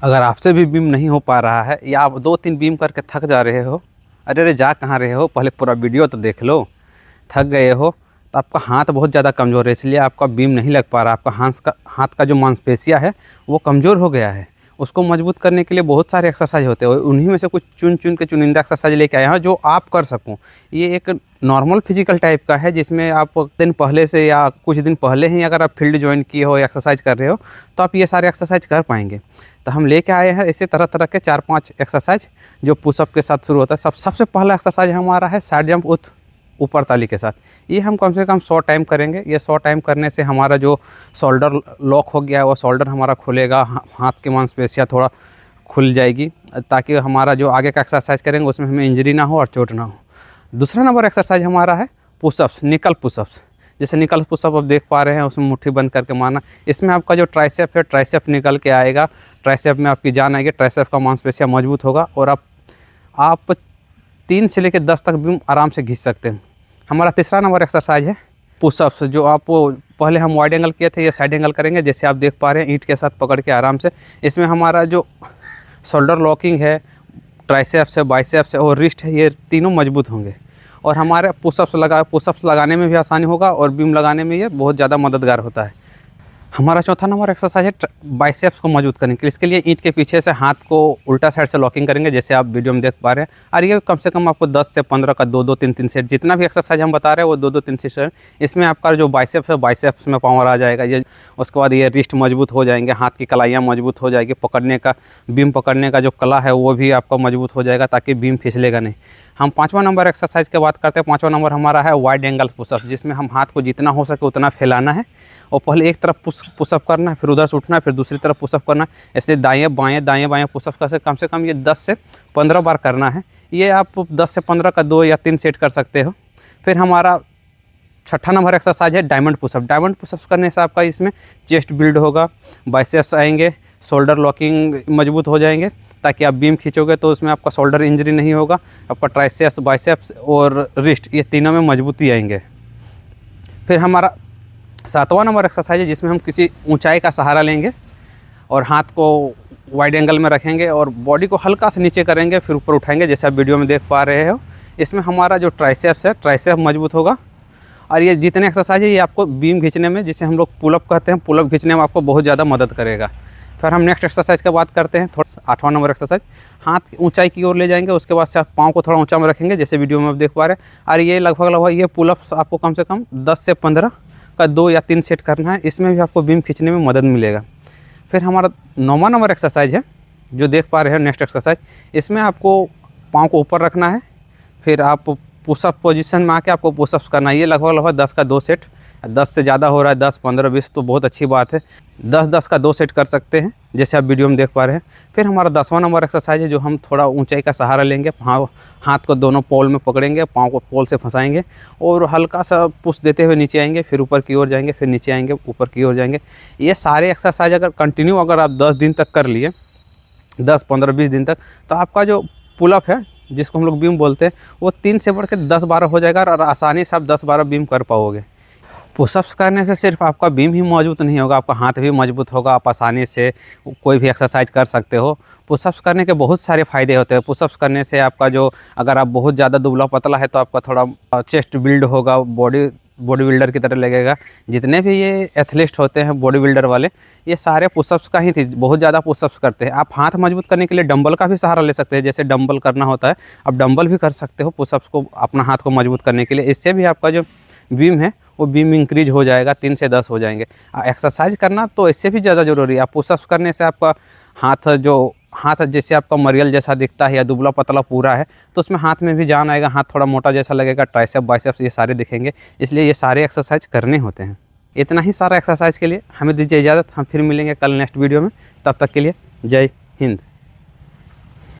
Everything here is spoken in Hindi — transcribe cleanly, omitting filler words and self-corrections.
अगर आपसे भी बीम नहीं हो पा रहा है या आप 2-3 बीम करके थक जा रहे हो, अरे जा कहाँ रहे हो, पहले पूरा वीडियो तो देख लो। थक गए हो तो आपका हाथ बहुत ज़्यादा कमज़ोर है, इसलिए आपका बीम नहीं लग पा रहा। आपका हाथ का जो मांसपेशियाँ है वो कमज़ोर हो गया है। उसको मजबूत करने के लिए बहुत सारे एक्सरसाइज होते हैं, उन्हीं में से कुछ चुन के चुनिंदा एक्सरसाइज लेके आया हूँ जो आप कर सकूँ। ये एक नॉर्मल फिजिकल टाइप का है, जिसमें आप दिन पहले से या कुछ दिन पहले ही अगर आप फील्ड ज्वाइन किए हो या एक्सरसाइज कर रहे हो तो आप ये सारे एक्सरसाइज कर पाएंगे। तो हम लेके आए हैं ऐसे तरह तरह के 4-5 एक्सरसाइज जो पुशअप के साथ शुरू होता है। सबसे पहला एक्सरसाइज हमारा है साइड जंप विथ ऊपर ताली के साथ। ये हम कम से कम 100 टाइम करेंगे। ये 100 टाइम करने से हमारा जो शोल्डर लॉक हो गया है वो शोल्डर हमारा खुलेगा, हाथ की मांसपेशियाँ थोड़ा खुल जाएगी, ताकि हमारा जो आगे का एक्सरसाइज करेंगे उसमें हमें इंजरी ना हो और चोट ना हो। दूसरा नंबर एक्सरसाइज हमारा है पुशअप्स, निकल पुशअप्स। जैसे निकल पुशअप आप देख पा रहे हैं, उसमें मुट्ठी बंद करके मारना। इसमें आपका जो ट्राइसेप है, ट्राइसेप निकल के आएगा, ट्राइसेप में आपकी जान आएगी, ट्राइसेप का मांसपेशियाँ मजबूत होगा और आप 3 से लेकर 10 तक बीम आराम से खींच सकते हैं। हमारा तीसरा नंबर एक्सरसाइज है पुशअप्स, जो आप पहले हम वाइड एंगल किए थे, ये साइड एंगल करेंगे। जैसे आप देख पा रहे हैं ईंट के साथ पकड़ के आराम से। इसमें हमारा जो शोल्डर लॉकिंग है, ट्राइसेप्स है, बाइसेप्स है और रिस्ट है, ये तीनों मजबूत होंगे और हमारे पुशअप्स लगाने में भी आसानी होगा और बीम लगाने में ये बहुत ज़्यादा मददगार होता है। हमारा चौथा नंबर एक्सरसाइज है बाइसेप्स को मजबूत करने के लिए। इसके लिए ईंट के पीछे से हाथ को उल्टा साइड से लॉकिंग करेंगे, जैसे आप वीडियो में देख पा रहे हैं। और ये कम से कम आपको 10 से 15 का 2-2, 3-3 सेट, जितना भी एक्सरसाइज हम बता रहे हैं वो 2-2, 3 सेट। इसमें आपका जो बाइसेप्स है, बाइसेप्स में पावर आ जाएगा। ये उसके बाद ये रिस्ट मजबूत हो जाएंगे, हाथ की कलाइयाँ मजबूत हो जाएगी, बीम पकड़ने का जो कला है वो भी आपका मजबूत हो जाएगा, ताकि बीम फिसलेगा नहीं। हम 5वां नंबर एक्सरसाइज की बात करते हैं। 5वां नंबर हमारा है वाइड एंगल पुशअप, जिसमें हम हाथ को जितना हो सके उतना फैलाना है और पहले एक तरफ पुशअप करना है, फिर उधर से उठना है, फिर दूसरी तरफ पुशअप करना है। ऐसे दाएं बाएं पुशअप कम से कम ये 10 से 15 बार करना है। ये आप 10 से 15 का 2 या 3 सेट कर सकते हो। फिर हमारा 6ठा नंबर एक्सरसाइज है डायमंड पुशअप। डायमंड पुशअप करने से आपका इसमें चेस्ट बिल्ड होगा, बाइसेप्स आएंगे, शोल्डर लॉकिंग मजबूत हो जाएंगे, ताकि आप बीम खींचोगे तो उसमें आपका शोल्डर इंजरी नहीं होगा। आपका ट्राइसेप्स, बाइसेप्स और रिस्ट, ये तीनों में मजबूती आएंगे। फिर हमारा 7वां नंबर एक्सरसाइज है, जिसमें हम किसी ऊंचाई का सहारा लेंगे और हाथ को वाइड एंगल में रखेंगे और बॉडी को हल्का से नीचे करेंगे, फिर ऊपर उठाएंगे, जैसे आप वीडियो में देख पा रहे हो। इसमें हमारा जो ट्राइसेप्स है, ट्राइसेप मजबूत होगा और ये जितने एक्सरसाइज है ये आपको बीम खींचने में, जिसे हम लोग पुलअप कहते हैं, पुलअप खींचने में आपको बहुत ज़्यादा मदद करेगा। फिर हम नेक्स्ट एक्सरसाइज की बात करते हैं, थोड़ा 8वां नंबर एक्सरसाइज। हाथ की ऊंचाई की ओर ले जाएंगे, उसके बाद से आप पाँव को थोड़ा ऊंचा में रखेंगे, जैसे वीडियो में आप देख पा रहे हैं। और ये लगभग ये पुलअप्स आपको कम से कम 10 से 15 का 2 या 3 सेट करना है। इसमें भी आपको बीम खींचने में मदद मिलेगा। फिर हमारा 9वां नंबर एक्सरसाइज है, जो देख पा रहे हैं नेक्स्ट एक्सरसाइज। इसमें आपको पाँव को ऊपर रखना है, फिर आप पुशअप पोजीशन में आके आपको पुशअप्स करना है। ये लगभग 10 का 2 सेट। 10 से ज़्यादा हो रहा है, 10, 15, 20 तो बहुत अच्छी बात है। 10-10 का 2 सेट कर सकते हैं, जैसे आप वीडियो में देख पा रहे हैं। फिर हमारा 10वां नंबर एक्सरसाइज है, जो हम थोड़ा ऊंचाई का सहारा लेंगे, हाथ को दोनों पोल में पकड़ेंगे, पाँव को पोल से फंसाएंगे और हल्का सा पुश देते हुए नीचे आएंगे, फिर ऊपर की ओर जाएंगे, फिर नीचे आएंगे, ऊपर की ओर जाएंगे। ये सारे एक्सरसाइज अगर कंटिन्यू अगर आप 10 दिन तक कर लिए, 10, 15, 20 दिन तक, तो आपका जो पुलअप है, जिसको हम लोग बीम बोलते हैं, वो 3 से बढ़ के 10-12 हो जाएगा और आसानी से आप 10-12 बीम कर पाओगे। पुशअप्स करने से सिर्फ आपका बीम ही मजबूत नहीं होगा, आपका हाथ भी मजबूत होगा, आप आसानी से कोई भी एक्सरसाइज कर सकते हो। पुशअप्स करने के बहुत सारे फ़ायदे होते हैं। पुशअप्स करने से आपका जो, अगर आप बहुत ज़्यादा दुबला पतला है तो आपका थोड़ा चेस्ट बिल्ड होगा, बॉडी बिल्डर की तरह लगेगा। जितने भी ये एथलीट होते हैं बॉडी बिल्डर वाले, ये सारे पुशअप्स का ही बहुत ज़्यादा पुशअप्स करते हैं। आप हाथ मजबूत करने के लिए डंबल का भी सहारा ले सकते हैं, जैसे डंबल करना होता है, आप डंबल भी कर सकते हो पुशअप्स को, अपना हाथ को मजबूत करने के लिए। इससे भी आपका जो बीम है वो बीम इंक्रीज हो जाएगा, 3 से 10 हो जाएंगे। एक्सरसाइज करना तो इससे भी ज़्यादा ज़रूरी है। आप पुशअप्स करने से आपका हाथ जैसे आपका मरियल जैसा दिखता है या दुबला पतला पूरा है, तो उसमें हाथ में भी जान आएगा, हाथ थोड़ा मोटा जैसा लगेगा, ट्राइसेप, बाइसेप्स ये सारे दिखेंगे। इसलिए ये सारे एक्सरसाइज करने होते हैं। इतना ही सारा एक्सरसाइज के लिए हमें दीजिए इजाज़त। हम फिर मिलेंगे कल नेक्स्ट वीडियो में। तब तक के लिए जय हिंद।